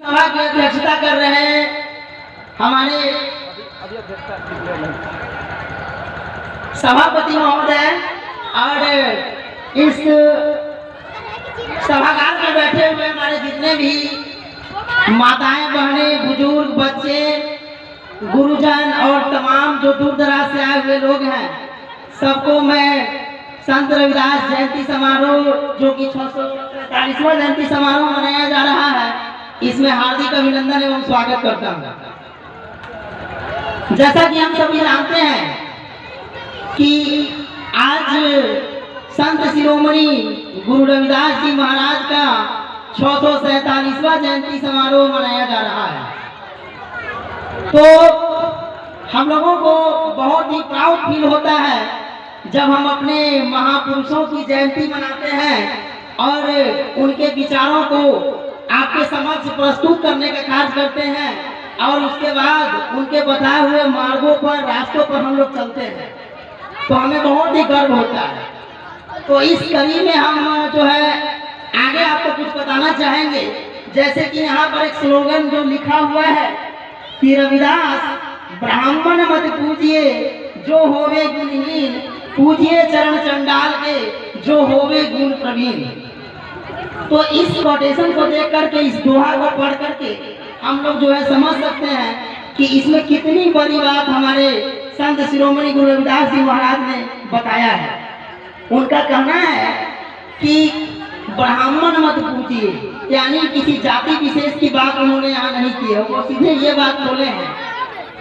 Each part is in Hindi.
सभा की अध्यक्षता कर रहे हैं हमारे सभापति महोदय और इस सभागार में बैठे हुए हमारे जितने भी माताएं, बहनें, बुजुर्ग, बच्चे, गुरुजन और तमाम जो दूर दराज से आए हुए लोग हैं, सबको मैं संत रविदास जयंती समारोह जो कि 643वां जयंती समारोह मनाया जा रहा है, इसमें हार्दिक अभिनंदन एवं स्वागत करता हूँ। जैसा कि हम सभी जानते हैं कि आज संत शिरोमणि गुरु रविदास जी महाराज का 647वां जयंती समारोह मनाया जा रहा है, तो हम लोगों को बहुत ही प्राउड फील होता है जब हम अपने महापुरुषों की जयंती मनाते हैं और उनके विचारों को आपके समक्ष प्रस्तुत करने का कार्य करते हैं और उसके बाद उनके बताए हुए मार्गों पर, रास्तों पर हम लोग चलते हैं, तो हमें बहुत ही गर्व होता है। तो इस कड़ी में हम जो है आगे आपको कुछ बताना चाहेंगे, जैसे कि यहाँ पर एक स्लोगन जो लिखा हुआ है कि रविदास ब्राह्मण मत पूजिए जो होवे गुणहीन, पूजिए चरण चंडाल के जो होवे गुण प्रवीण। तो इस कोटेशन को देख करके, इस दोहा को पढ़ करके हम लोग जो है समझ सकते हैं कि इसमें कितनी बड़ी बात हमारे संत शिरोमणि गुरु रविदास जी महाराज ने बताया है। उनका कहना है कि ब्राह्मण मत पूजिए, यानी किसी जाति विशेष की बात उन्होंने यहाँ नहीं की है। वो सीधे ये बात बोले हैं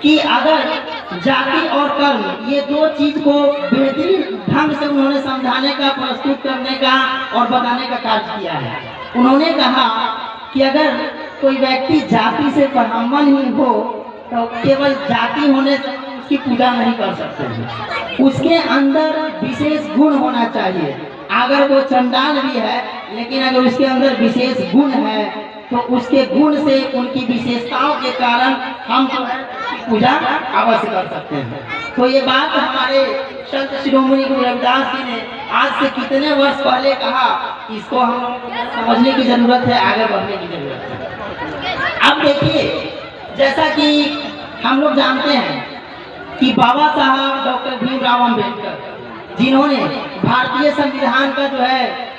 कि अगर जाति और कर्म ये दो चीज को बेहतरीन ढंग से उन्होंने समझाने का, प्रस्तुत करने का और बताने का कार्य किया है। उन्होंने कहा कि अगर कोई व्यक्ति जाति से ब्राह्मण ही हो तो केवल जाति होने से उसकी पूजा नहीं कर सकते, उसके अंदर विशेष गुण होना चाहिए। अगर वो चंडाल भी है लेकिन अगर उसके अंदर विशेष गुण है तो उसके गुण से, उनकी विशेषताओं के कारण हम पूजा अवश्य कर सकते हैं। तो ये बात हमारे संत शिरोमणि गुरु रविदास जी ने आज से कितने वर्ष पहले कहा, इसको हम समझने की जरूरत है, आगे बढ़ने की जरूरत है। अब देखिए, जैसा कि हम लोग जानते हैं कि बाबा साहब डॉक्टर भीमराव अंबेडकर, जिन्होंने भारतीय संविधान का जो है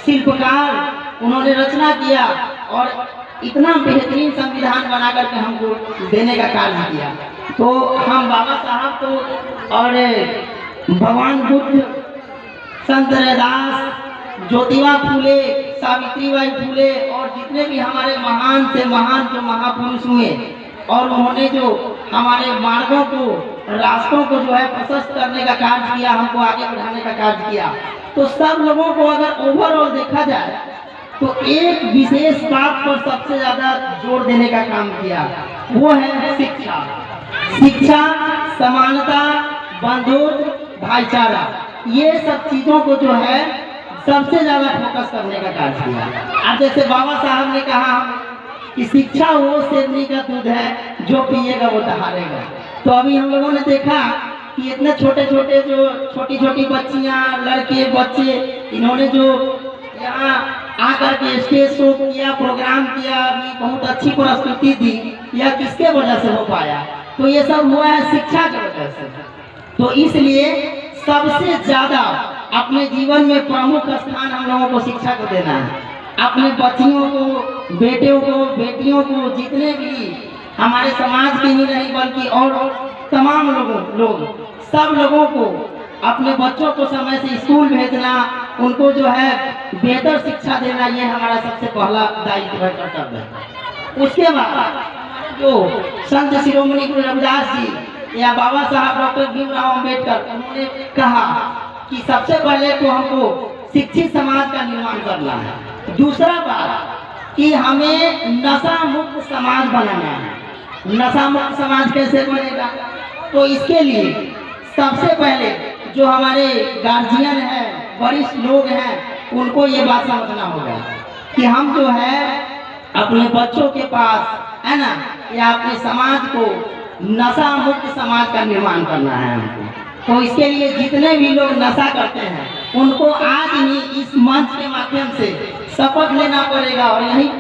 शिल्पकार उन्होंने रचना किया और इतना बेहतरीन संविधान बना करके हमको देने का कार्य किया, तो हम बाबा साहब को और भगवान बुद्ध, संत रविदास, ज्योतिबा फूले, सावित्रीबाई फूले और जितने भी हमारे महान से महान जो महापुरुष हुए और उन्होंने जो हमारे मार्गों को, रास्तों को जो है प्रशस्त करने का कार्य किया, हमको आगे बढ़ाने का कार्य किया, तो सब लोगों को अगर ओवरऑल देखा जाए तो एक विशेष बात पर सबसे ज्यादा जोर देने का काम किया, वो है शिक्षा। शिक्षा, समानता, बंधुत्व, भाईचारा, ये सब चीजों को जो है सबसे ज्यादा फोकस करने का कार्य किया। अब जैसे बाबा साहब ने कहा कि शिक्षा वो शेरनी का दूध है, जो पिएगा वो दहाड़ेगा। तो अभी हम लोगों ने देखा कि इतने छोटे छोटे जो छोटी छोटी बच्चियां, लड़के, बच्चे, इन्होंने जो यहाँ आकर के स्टेज शो किया, प्रोग्राम किया, अभी बहुत अच्छी प्रस्तुति दी, यह किसके वजह से हो पाया? तो ये सब हुआ है शिक्षा की वजह से। तो इसलिए सबसे ज्यादा अपने जीवन में प्रमुख स्थान हम लोगों को शिक्षा को देना है। अपने बच्चियों को, बेटियों को, बेटियों को, जितने भी हमारे समाज के ही नहीं बल्कि और तमाम लोग सब लोगों को अपने बच्चों को समय से स्कूल भेजना, उनको जो है बेहतर शिक्षा देना, ये हमारा सबसे पहला दायित्व है, कर्तव्य है। उसके बाद जो संत शिरोमणि गुरु रविदास जी या बाबा साहब डॉक्टर भीमराव अंबेडकर, उन्होंने कहा कि सबसे पहले तो हमको शिक्षित समाज का निर्माण करना है। दूसरा बात कि हमें नशा मुक्त समाज बनाना है। नशा मुक्त समाज कैसे बनेगा? तो इसके लिए सबसे पहले जो हमारे गार्जियन हैं, वरिष्ठ लोग हैं, उनको ये बात समझना होगा कि हम जो है अपने बच्चों के पास, है ना, या अपने समाज को नशा मुक्त समाज का निर्माण करना है हमको। तो इसके लिए जितने भी लोग नशा करते हैं उनको आज ही इस मंच के माध्यम से शपथ लेना पड़ेगा और यही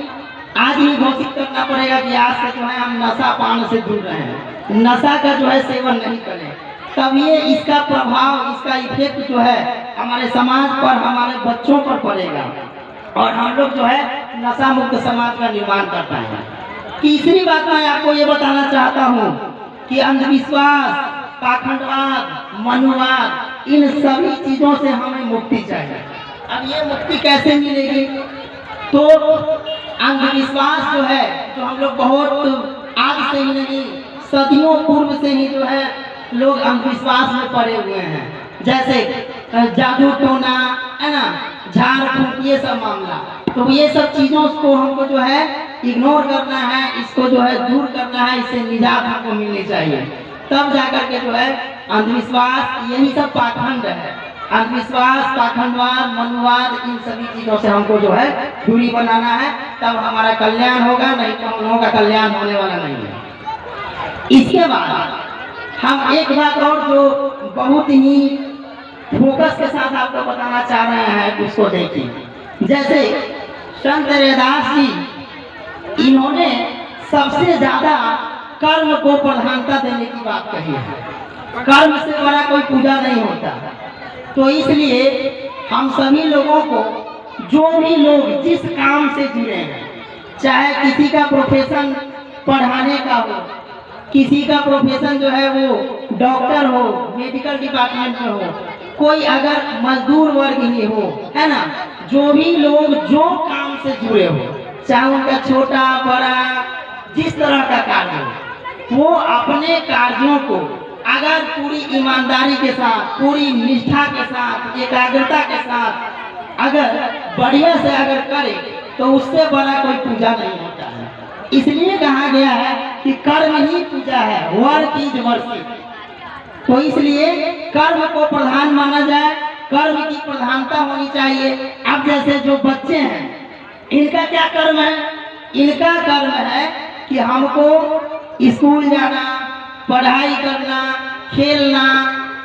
आज ही घोषित करना पड़ेगा कि आज से जो है हम नशा पान से दूर रहें, नशा का जो है सेवन नहीं करें। तब ये इसका प्रभाव, इसका इफेक्ट जो है हमारे समाज पर, हमारे बच्चों पर पड़ेगा और हम लोग जो है नशा मुक्त समाज का निर्माण कर पाएंगे। तीसरी बात मैं आपको ये बताना चाहता हूँ कि अंधविश्वास, पाखंडवाद, मनुवाद, इन सभी चीजों से हमें मुक्ति चाहिए। अब ये मुक्ति कैसे मिलेगी? तो अंधविश्वास जो है, जो हम लोग बहुत आज से ही नहीं, सदियों पूर्व से ही जो है लोग अंधविश्वास में पड़े हुए हैं। जैसे जादू टोना है ना, झाड़ फूंक, ये सब मामला। तो ये सब चीजों को हमको जो है इग्नोर करना है, इसको जो है दूर करना है, इससे निजात हमको मिलनी चाहिए। तब जाकर के जो है अंधविश्वास, यही सब पाखंड है। अंधविश्वास, पाखंडवाद, मनुवाद, इन सभी चीजों से हमको जो है दूरी बनाना है, तब हमारा कल्याण होगा, नहीं तो हम लोगों का कल्याण होने वाला नहीं है। इसके बाद हम एक बात और जो बहुत ही फोकस के साथ आपको बताना चाह रहे हैं, उसको देखिए। जैसे संत रैदास जी, इन्होंने सबसे ज्यादा कर्म को प्रधानता देने की बात कही है। कर्म से बड़ा कोई पूजा नहीं होता। तो इसलिए हम सभी लोगों को, जो भी लोग जिस काम से जुड़े हैं, चाहे किसी का प्रोफेशन पढ़ाने का हो, किसी का प्रोफेशन जो है वो डॉक्टर हो, मेडिकल डिपार्टमेंट में हो, कोई अगर मजदूर वर्ग ही हो, है ना, जो भी लोग जो काम से जुड़े हो, चाहे उनका छोटा बड़ा जिस तरह का कार्य हो, वो अपने कार्यों को अगर पूरी ईमानदारी के साथ, पूरी निष्ठा के साथ, एकाग्रता के साथ अगर बढ़िया से अगर करे, तो उससे बड़ा कोई पूजा नहीं होता है। इसलिए कहा गया है कि कर्म ही पूजा है, वर्क इज वर्शिप। तो इसलिए कर्म को प्रधान माना जाए, कर्म की प्रधानता होनी चाहिए। अब जैसे जो बच्चे हैं, इनका क्या कर्म है? इनका कर्म है कि हमको स्कूल जाना, पढ़ाई करना, खेलना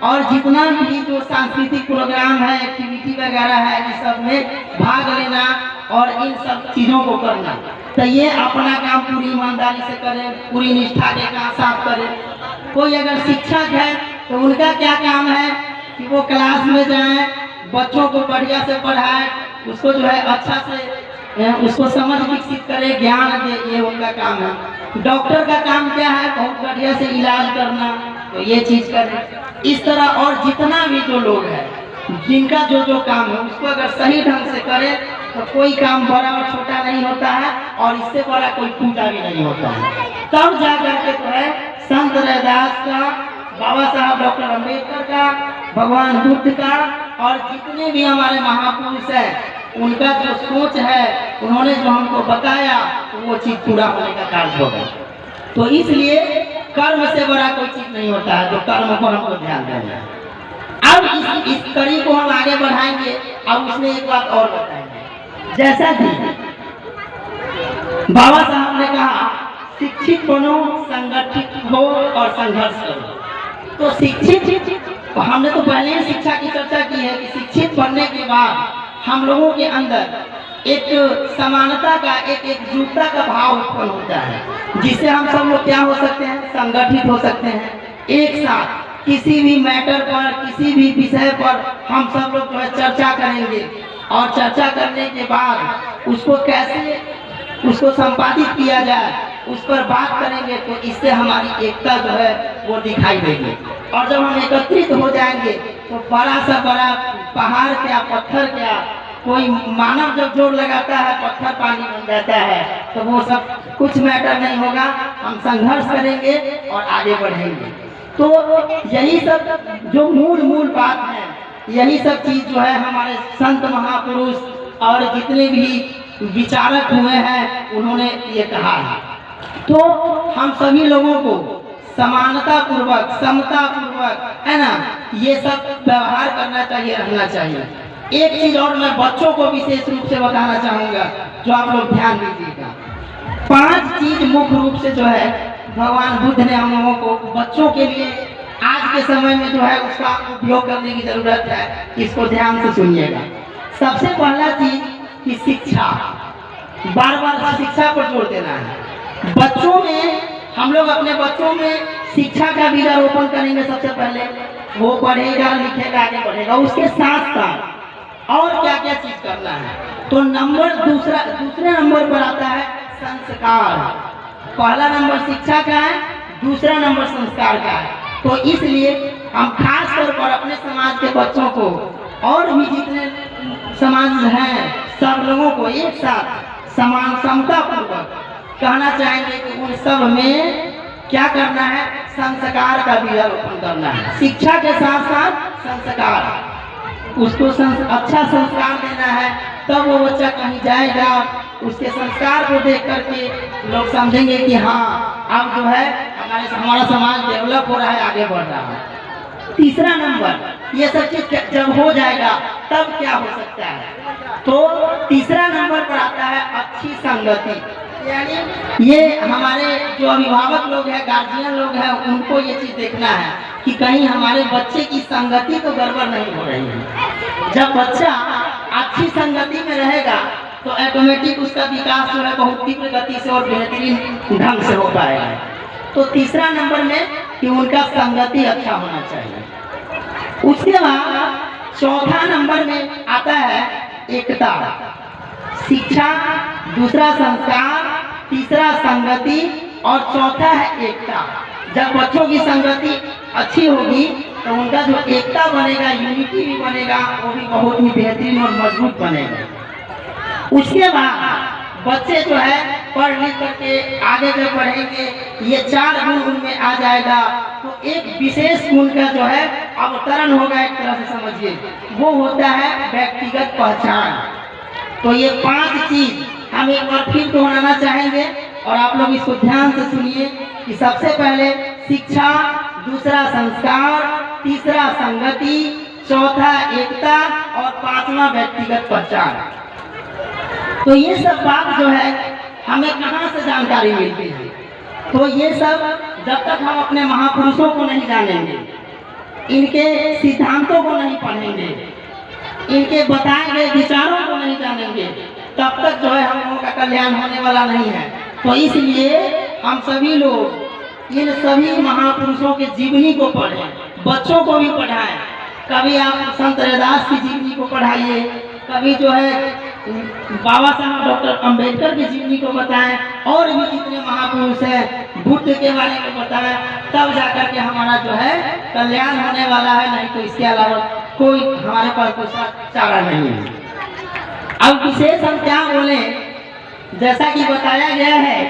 और जितना भी जो सांस्कृतिक प्रोग्राम है, एक्टिविटी वगैरह है, इस सब में भाग लेना और इन सब चीज़ों को करना। तो ये अपना काम पूरी ईमानदारी से करें, पूरी निष्ठा के साथ करें। कोई अगर शिक्षक है तो उनका क्या काम है कि वो क्लास में जाएं, बच्चों को बढ़िया से पढ़ाएं, उसको जो है अच्छा से उसको समझ विकसित करे, ज्ञान दे, ये उनका काम है। डॉक्टर का काम क्या है? बहुत बढ़िया से इलाज करना, तो ये चीज करें। इस तरह और जितना भी जो लोग हैं, जिनका जो जो काम है, उसको अगर सही ढंग से करे तो कोई काम बड़ा और छोटा नहीं होता है और इससे बड़ा कोई पूजा भी नहीं होता है। तब जाकर के जो है संत रैदास का, बाबा साहब डॉक्टर अम्बेडकर का, भगवान बुद्ध का और जितने भी हमारे महापुरुष हैं, उनका जो सोच है, उन्होंने जो हमको बताया, तो वो चीज पूरा होने का कार्य होगा। तो इसलिए कर्म से बड़ा कोई चीज नहीं होता है, तो कर्म को हमको ध्यान देना है। अब इस कड़ी को हम आगे बढ़ाएंगे। अब उसमें एक बात और बताएंगे, जैसा कि बाबा साहब ने कहा, शिक्षित बनो, संगठित हो और संघर्ष करो। तो शिक्षित, हमने तो पहले ही शिक्षा की चर्चा की है कि शिक्षित बनने के बाद हम लोगों के अंदर एक समानता का, एक एकजुटता का भाव उत्पन्न होता है, जिससे हम सब लोग क्या हो सकते हैं? संगठित हो सकते हैं। एक साथ किसी भी मैटर पर, किसी भी विषय पर हम सब लोग जो है चर्चा करेंगे और चर्चा करने के बाद उसको कैसे उसको संपादित किया जाए, उस पर बात करेंगे, तो इससे हमारी एकता जो है वो दिखाई देगी। और जब हम एकत्रित हो जाएंगे तो बड़ा सा बड़ा पहाड़ क्या, पत्थर क्या, कोई मानव जब जोर लगाता है, पत्थर पानी बन जाता है। तो वो सब कुछ मैटर नहीं होगा, हम संघर्ष करेंगे और आगे बढ़ेंगे। तो यही सब जो मूल बात है, यही सब चीज जो है हमारे संत महापुरुष और जितने भी विचारक हुए हैं, उन्होंने ये कहा है। तो हम सभी लोगों को समानता पूर्वक, समता पूर्वक, है ना, ये सब व्यवहार करना चाहिए, रहना चाहिए। एक चीज और मैं बच्चों को विशेष रूप से बताना चाहूंगा, जो आप लोग ध्यान दीजिएगा। 5 चीज मुख्य रूप से जो है भगवान बुद्ध ने हम लोगों को बच्चों के लिए आज के समय में जो है उसका उपयोग करने की जरूरत है। इसको ध्यान से सुनिएगा। सबसे पहला चीज कि शिक्षा, बार बार शिक्षा पर जोर देना है। बच्चों में हम लोग अपने बच्चों में शिक्षा का बीजारोपण करेंगे। सबसे पहले वो पढ़ेगा लिखेगा आगे बढ़ेगा। उसके साथ साथ और क्या क्या चीज करना है, तो दूसरे नंबर पर आता है संस्कार। पहला नंबर शिक्षा का है, दूसरा नंबर संस्कार का है। तो इसलिए हम खास तौर पर अपने समाज के बच्चों को और भी जितने समाज हैं सब लोगों को एक साथ समान समता पूर्वक कहना चाहेंगे कि उन सब में क्या करना है, संस्कार का बीजारोपण करना है। शिक्षा के साथ साथ संस्कार, उसको अच्छा संस्कार देना है, तब वो बच्चा कहीं जाएगा, उसके संस्कार को देख करके लोग समझेंगे कि हाँ अब जो है हमारा समाज डेवलप हो रहा है, आगे बढ़ रहा है। तीसरा नंबर, ये सब चीज जब हो जाएगा तब क्या हो सकता है, तो तीसरा नंबर पर आता है अच्छी संगति। यानी ये हमारे जो अभिभावक लोग हैं, गार्जियन लोग हैं, उनको ये चीज देखना है कि कहीं हमारे बच्चे की संगति तो गड़बड़ नहीं हो रही है। जब बच्चा अच्छी संगति में रहेगा तो ऑटोमेटिक उसका विकास जो है बहुत तीव्र गति से और बेहतरीन ढंग से हो पाएगा। तो तीसरा नंबर में कि उनका संगति अच्छा होना चाहिए। उसके बाद चौथा नंबर में आता है एकता। शिक्षा, दूसरा संस्कार, तीसरा संगति और चौथा है एकता। जब बच्चों की संगति अच्छी होगी तो उनका जो एकता बनेगा, यूनिटी भी बनेगा, वो भी बहुत ही बेहतरीन और मजबूत बनेगा। उसके बाद बच्चे जो है पढ़ लिख करके आगे जब बढ़ेंगे, ये 4 गुण उनमें आ जाएगा तो एक विशेष गुण का जो है अवतरण होगा। एक तरह से समझिए वो होता है व्यक्तिगत पहचान। तो ये 5 चीज हम एक बार फिर दोहराना चाहेंगे और आप लोग इसको ध्यान से सुनिए कि सबसे पहले शिक्षा, दूसरा संस्कार, तीसरा संगति, चौथा एकता और 5वां व्यक्तिगत पहचान। तो ये सब बात जो है हमें कहाँ से जानकारी मिलती है, तो ये सब जब तक हम अपने महापुरुषों को नहीं जानेंगे, इनके सिद्धांतों को नहीं पढ़ेंगे, इनके बताए गए विचारों को नहीं जानेंगे, तब तक जो है हम लोगों का कल्याण होने वाला नहीं है। तो इसलिए हम सभी लोग इन सभी महापुरुषों के जीवनी को पढ़ें, बच्चों को भी पढ़ाएं। कभी आप संत रैदास की जीवनी को पढ़ाइए, कभी जो है बाबा साहब डॉक्टर अंबेडकर की जीवनी को बताएं, और भी जितने महापुरुष हैं बुद्ध के बारे में बताएं, तब जाकर के हमारा जो है कल्याण होने वाला है। नहीं तो इसके अलावा कोई हमारे पास दूसरा चारा नहीं है। अब विशेष हम क्या बोले, जैसा कि बताया गया है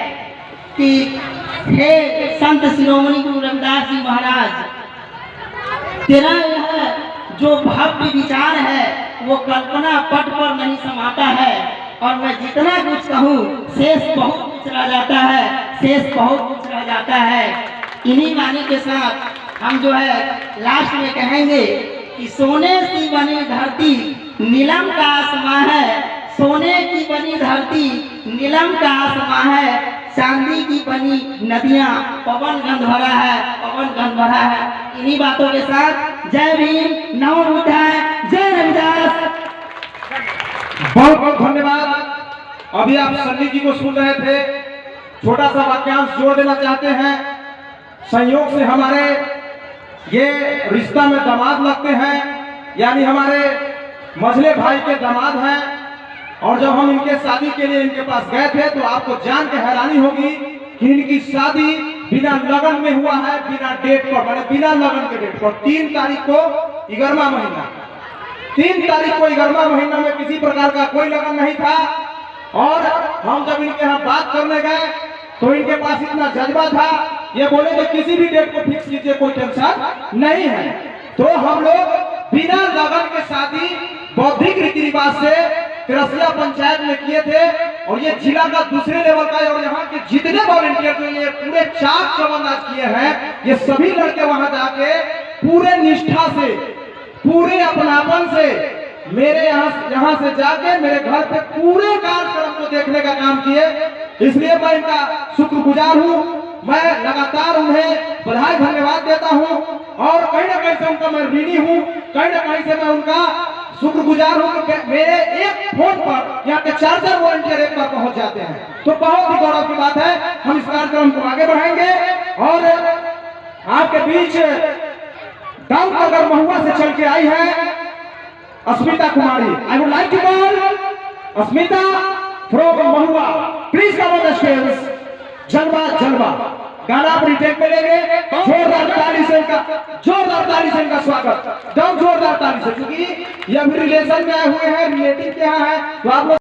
कि हे संत शिरोमणि गुरु रविदास जी महाराज, तेरा यह जो भव्य विचार है वो कल्पना पट पर नहीं समाता है, और मैं जितना कुछ कहूँ शेष बहुत कुछ रह जाता है, शेष बहुत कुछ रह जाता है। इन्हीं वाणी के साथ हम जो है लास्ट में कहेंगे कि सोने की बनी धरती नीलम का आसमां है, सोने की बनी धरती नीलम का आसमां है, चांदी की बनी नदियां पवन गंध भरा है, पवन गंध भरा है। इन्हीं बातों के साथ जय भीम, नमो बुद्धाय, जय रविदास। बहुत बहुत धन्यवाद। अभी आप सन्नी जी को सुन रहे थे, छोटा सा वाक्यांश जोड़ देना चाहते हैं। संयोग से हमारे ये रिश्ता में दामाद लगते हैं, यानी हमारे मझले भाई के दामाद हैं, और जब हम इनके शादी के लिए इनके पास गए थे तो आपको जान के हैरानी होगी कि इनकी शादी बिना लगन में हुआ है, बिना डेट पर, मैंने बिना लगन के डेट पर 3 तारीख को 11वां महीना, 3 तारीख को 11वां महीना में किसी प्रकार का कोई लगन नहीं था। और हम जब इनके यहाँ बात करने गए तो इनके पास इतना जज्बा था, ये बोले कि किसी भी डेट को फिक्स कीजिए, कोई टेंशन नहीं है। तो हम लोग बिना लगन के शादी बौद्धिक रीति रिवाज से तिरसिया पंचायत में किए थे, और ये जिला का दूसरे लेवल का है। और यहाँ के जितने वॉलंटियर जो ये पूरे 4 चौबंद आज किए हैं, ये सभी लड़के वहां जाके पूरे निष्ठा से, पूरे अपनापन से मेरे यहाँ से जाके मेरे घर पे पूरे कार्यक्रम को देखने का काम किए। इसलिए मैं इनका शुक्रगुजार हूँ। मैं लगातार उन्हें बधाई धन्यवाद देता हूँ, और कहीं ना कहीं से उनका मैं ऋणी हूँ, कहीं ना कहीं से मैं उनका शुक्रगुजार हूँ कि मेरे एक फोन पर यहाँ के 4 वॉलंटियर एक बार पहुंच जाते हैं, तो बहुत ही गौरव की बात है। हम इस कार्यक्रम को आगे बढ़ाएंगे और आपके बीच गांव नगर महुआ से चल के आई है Asmita Kumari. I would like to call Asmita from Mahua, please come on the stage. जलवा जलवा गाना अपनी टेक पे लेंगे, जोरदार ताली से इनका स्वागत, एकदम जोरदार ताली से, क्योंकि ये अभी रिलेशन में आए हुए हैं, रिलेटिव के यहाँ है, तो आप लोग